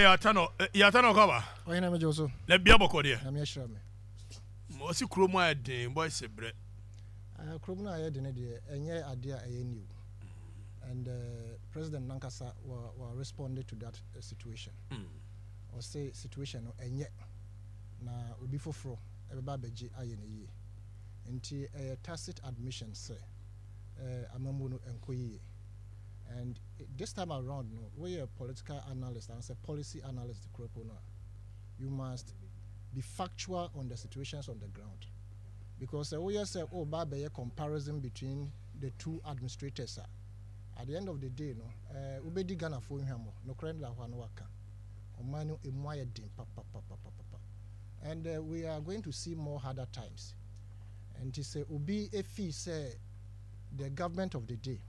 ya Tano cover. Oye na me Joso. Le bia boko de. Na me hira me. Mo si kromo adin boy sebre. Kromo na aye de ne de enye ade a aye new. And President Nankasa were responded to that situation. Or say situation no enye na obi foforo ebeba beji aye ne yi. Nti tacit admission say amamu no enkoyi. And this time around, no, we are a political analyst and as a policy analyst, you must be factual on the situations on the ground. Because we say, oh, Baba, a comparison between the two administrators. At the end of the day, no, Ubedi Ghana for him, no crane la Wanwaka, or Manu Emuayadim, and we are going to see more harder times. And to say, Ubi Efi say, the government of the day.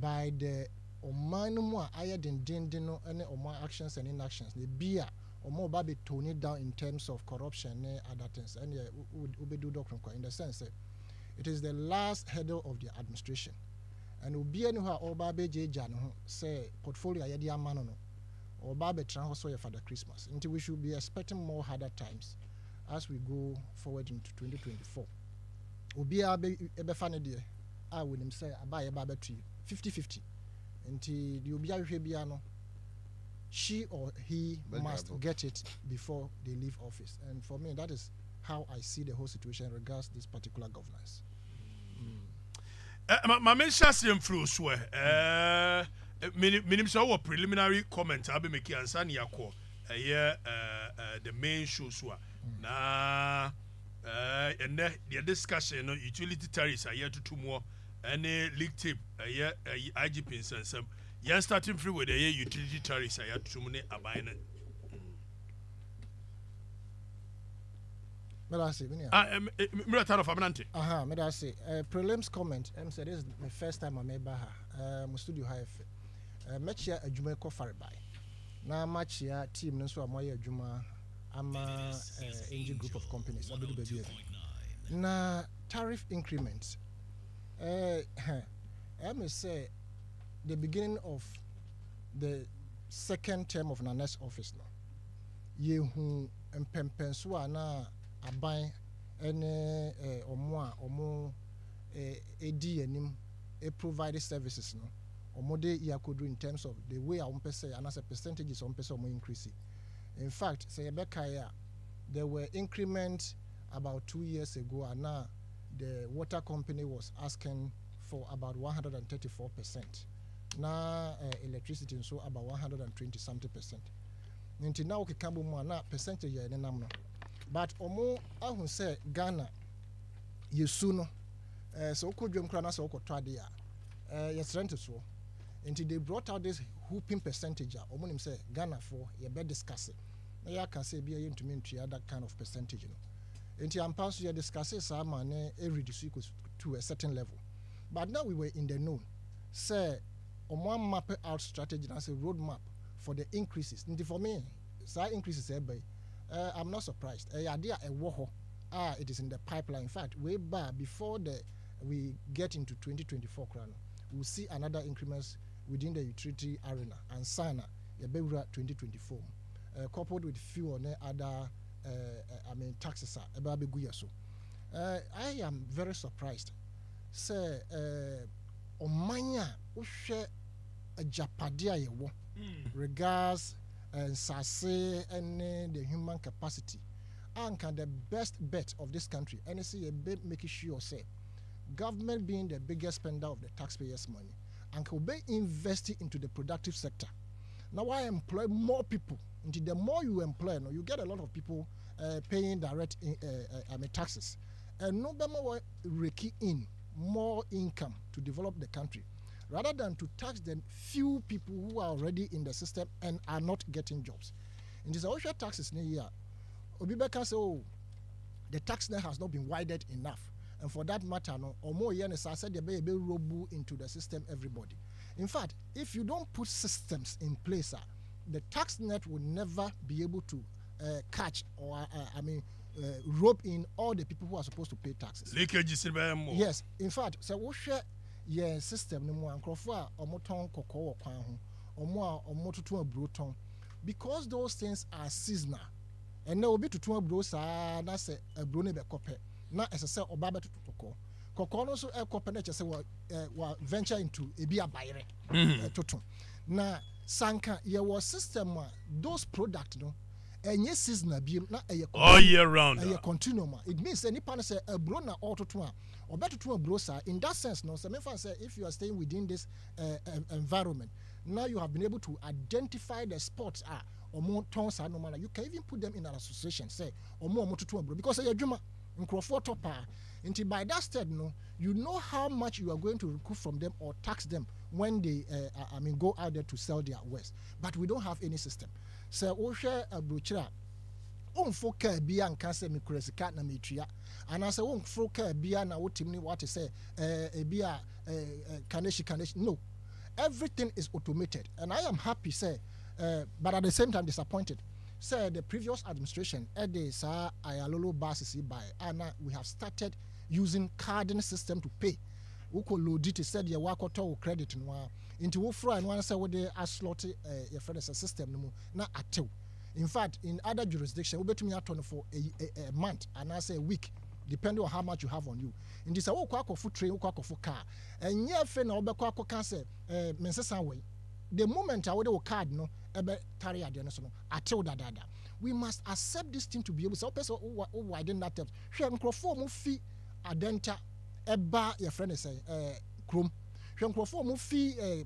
By the omanumwa aya den no any oma actions and inactions the beer or more baby tone it down in terms of corruption and other things and we do doctrine in the sense that it is the last hurdle of the administration and ubi no ha oba be jeja no say portfolio ya dia mano no or babe tran so for the Christmas until we should be expecting more harder times as we go forward into 2024 ubi abe fane de I would him say abaye babe to 50-50 until the Obiano, she or he must get it before they leave office. And for me, that is how I see the whole situation in regards to this particular governance. My mention same through swear. Minimum preliminary comment I'll be making Asani Yako the main show swa. Na and the discussion utility tariffs are yet to 2 more. Any league tip IGP and some yan starting free with the utility tariffs I had to many abine. Tano of Abnante. May say prelims comment. Said this is the first time I made Baha. Studio High. Match here a Jumaico Faribai. Now match here team no so Amoya Juma ama ABN Group of companies. Na tariff increments. I may say the beginning of the second term of Nane's office now. Yehu empempensua na aban ene omo edi enim provide services no. Omo de yakodu in terms of the way I say and as a percentages on person increase. In fact, say Rebecca there were increments about 2 years ago and now the water company was asking for about 134%. Now electricity so about 120 something percent. Until now, Kikambu na percentage ya nenamno. But omo ahun say Ghana yesuno so ko dwem kra na so ko twade a yes rent so. Until they brought out this whooping percentage omo nim say Ghana for ye be discuss it. Na ya can say be ye ntumi ntua that kind of percentage no. Until I'm past you discussing some money reduce to a certain level. But now we were in the known. Say one map out strategy as a roadmap for the increases. And for me, side increases I'm not surprised. It is in the pipeline. In fact, way back before we get into 2024 we'll see another increments within the utility arena and Sana 2024. Coupled with few or other taxes are about so. I am very surprised. Say, Omanya, Ushe, a Japadia, regards Sase and the human capacity. And can the best bet of this country, and see a bit making sure, say, government being the biggest spender of the taxpayers' money, and can be investing into the productive sector. Now, I employ more people. Until the more you employ, you get a lot of people paying direct taxes. And no more rake in more income to develop the country, rather than to tax the few people who are already in the system and are not getting jobs. In this social taxes in a year, Obibeka say, oh, the tax net has not been widened enough. And for that matter, no, or more years, I said, they be robu into the system, everybody. In fact, if you don't put systems in place, the tax net will never be able to catch or, rope in all the people who are supposed to pay taxes. Yes, in fact, so we share your system no more and crofua or moton cocoa or more or mototon bruton. because those things are seasonal. And now be to two bros that's a brone be copy. Now as I say obaba to toko. Koko also a copy say venture into a beer buyer. Now sanka ye was system those products no and yes seasonal be na all year round. Continuum. It means any pan say a brona auto to or better to a brosa in that sense. No, so say if you are staying within this environment, now you have been able to identify the spots or more towns are no matter. You can even put them in an association, say or more to bro because you're Juma in Crawford topper. Until by that step, no, you know how much you are going to recoup from them or tax them when they go out there to sell their wares. But we don't have any system. So we share a brochure. Foka bia and cancer me crescat na metria and I say foka bia na what timni what to say bia kaneshi no, everything is automated and I am happy say but at the same time disappointed say the previous administration sa ayalolo basis by and we have started using carding system to pay uko load it said your work or credit no into wo fro and one say we dey slot your friend system no na atew. In fact, in other jurisdictions, we bet me out for a month and I say a week, depending on how much you have on you. In this, I will call for train, will call for car, and yeah, friend, I'll be call cancer, way. The moment I would card, no, ebe tarry at the end, I tell that. We must accept this thing to be able to person who widen that terms. She am crofo fee adenta eba your friend say chrome. She am crofo fee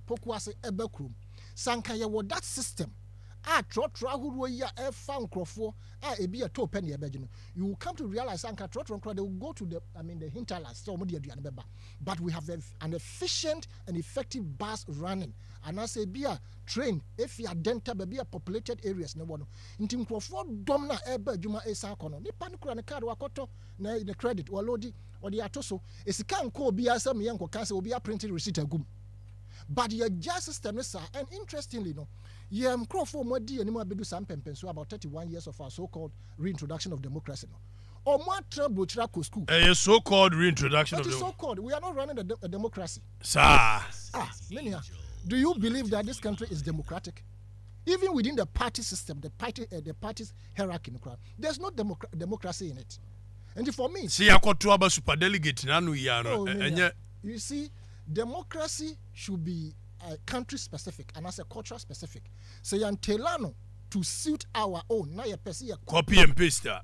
pokuase eba chrome. Sanka ye that system. You will come to realize they will go to the hinterlands. But we have an efficient and effective bus running. And I say be a train if you identify be a populated areas no one. Intim Crawford domna ebe juma esa kono. Ni panikura ne card wakoto na the credit or lodi or the atoso. Esikan ko be a some young cancer will be a printed receipt agum. But your just system is and interestingly no. Yeah, Crawford more D and more bedu sampempen so about 31 years of our so-called reintroduction of democracy. No. Or more trouble school. A so-called reintroduction of democracy. So-called. We are not running a democracy. Sir. Mania. Do you believe that this country is democratic? Even within the party system, the party's hierarchy, there's no democracy in it. And for me, see, I got to have a super delegate. You see, democracy should be country specific and as a cultural specific. So you telano to suit our own. Now you copy and paste that.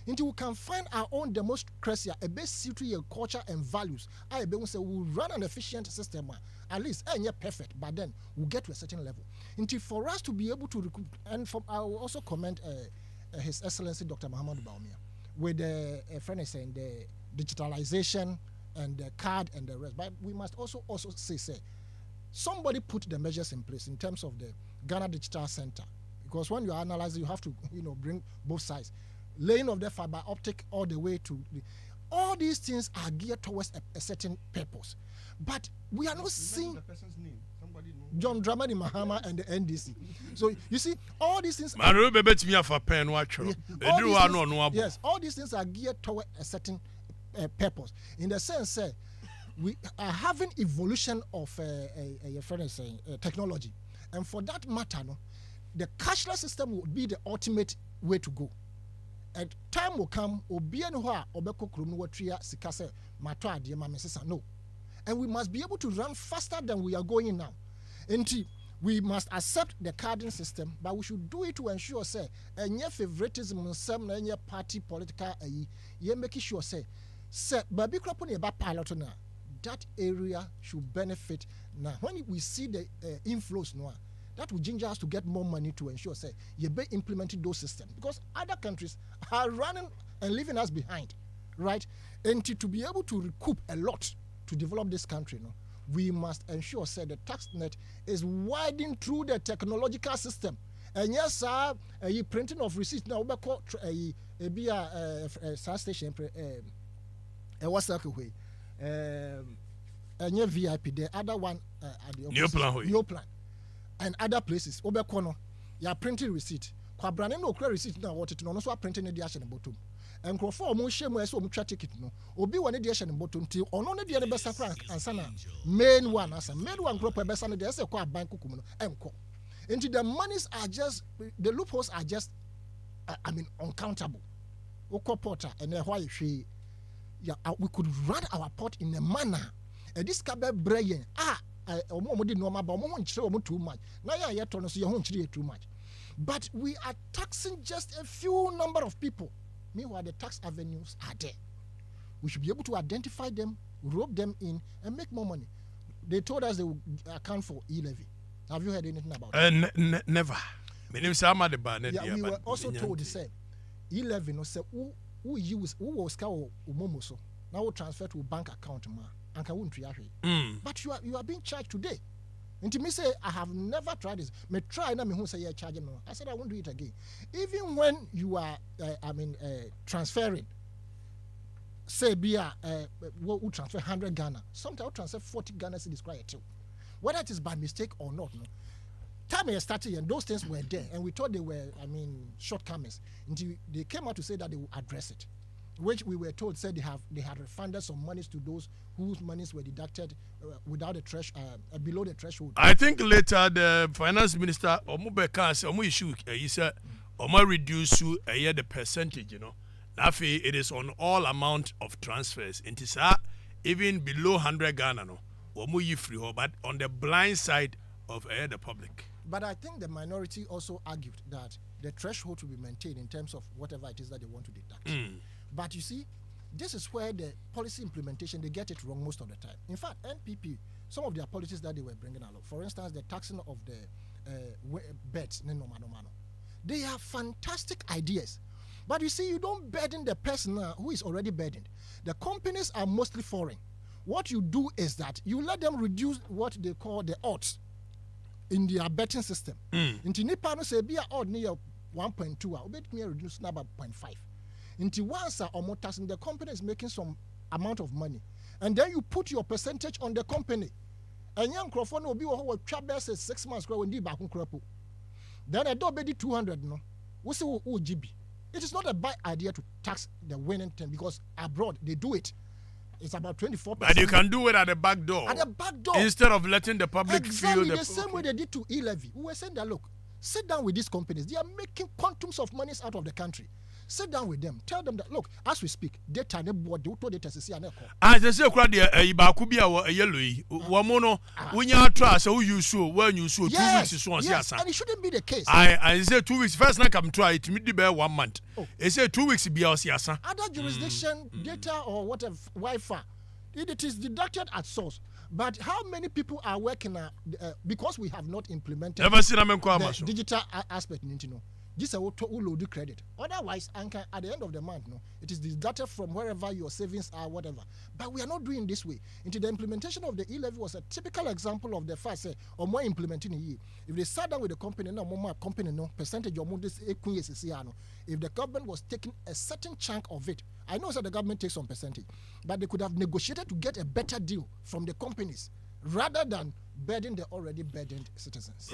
Until we can find our own democracy, a best suit to your culture and values. I be say we'll run an efficient system. At least perfect, but then we'll get to a certain level. Until for us to be able to recoup, and I will also commend His Excellency Dr. Muhammad Baumia with the friend is saying the digitalization and the card and the rest. But we must also say somebody put the measures in place in terms of the Ghana Digital Center, because when you analyze it, you have to bring both sides, laying of the fiber optic all the way to all these things are geared towards a certain purpose. But we are not seeing the person's name. John Dramani Mahama and the NDC. So you see, all these things. Yes, all these things are geared toward a certain purpose. In the sense, we are having evolution of your friend is saying technology, and for that matter, the cashless system will be the ultimate way to go. And time will come, no, and we must be able to run faster than we are going now. And we must accept the carding system, but we should do it to ensure say any favoritism, some any party political, making sure say baby crop on about pilot now. That area should benefit now. When we see the inflows now, that will ginger us to get more money to ensure say you be implementing those systems, because other countries are running and leaving us behind, right? And to be able to recoup a lot to develop this country, we must ensure say the tax net is widening through the technological system. And yes, sir, printing of receipts now be a station what's that way? And VIP, the other one new plan. And other places, Obekono, you are printing receipt. Kwabrane no credit receipt now what it no so printing the action bottom. And crofo mo shame so mo ticket no. Obi one the action bottom till ono ne the best frank and sana main one as a main one crop best na dey say kwa bank kukum no enko. Into the monies are just, the loopholes are just, uncountable. Oko porter and then why she, we could run our port in a manner. This cabe brain, normal, but too much. Now you turn so you too much. But we are taxing just a few number of people. Meanwhile, the tax avenues are there. We should be able to identify them, rope them in, and make more money. They told us they will account for e-levy. Have you heard anything about it? Never. My name is Ahmad Barnett. Yeah, we were also told the same. e-levy no say who use who was cow umomo so now we transfer to a bank account ma anka won't but you are being charged today. And to me say I have never tried this. Me try na me who say you charge me. I said I won't do it again. Even when you are transferring, say be we transfer 100 Ghana, sometimes we transfer 40 Ghana cedis quite too. Whether it is by mistake or not, no. Time I started and those things were there, and we thought they were shortcomings until they came out to say that they will address it, which we were told said they had refunded some monies to those whose monies were deducted without the below the threshold. I think later the finance minister Omubeka said issue he said reduce the percentage, Now it is on all amount of transfers. It is even below 100 Ghana no. Free, but on the blind side of the public. But I think the minority also argued that the threshold will be maintained in terms of whatever it is that they want to deduct. But you see, this is where the policy implementation, they get it wrong most of the time. In fact, NPP, some of their policies that they were bringing along, for instance, the taxing of the beds, they have fantastic ideas. But you see, you don't burden the person who is already burdened. The companies are mostly foreign. What you do is that you let them reduce what they call the odds in their betting system. Into nipa no say be a odd near 1.2, I bet me reduce number 0.5. Into once the company is making some amount of money, and then you put your percentage on the company. And young microphone will be what trap 6 months when they back on. Then I don't bet 200 no. We say GB. It is not a bad idea to tax the winning thing because abroad they do it. It's about 24%. But you can do it at the back door. At the back door. Instead of letting the public feel the same way they did to e-levy. We were saying that, look, sit down with these companies. They are making quantums of monies out of the country. Sit down with them. Tell them that, look, as we speak, data ne board the auto data see aneko. As I say, crowd ibaku bia wa yellow. Wamono unya trust who you so when you so 2 weeks is one yes, and it shouldn't be the case. I say 2 weeks. First na come try it meet the 1 month. I say 2 weeks be siasa. Other jurisdiction data or whatever Wi-Fi, it is deducted at source. But how many people are working because we have not implemented the digital aspect? This is what will load credit. Otherwise, at the end of the month, it is deducted from wherever your savings are, whatever. But we are not doing this way. Into the implementation of the e-levy was a typical example of the fact or more implementing a year. If they sat down with the company, percentage of this, if the government was taking a certain chunk of it, I know that the government takes some percentage, but they could have negotiated to get a better deal from the companies rather than burden the already burdened citizens.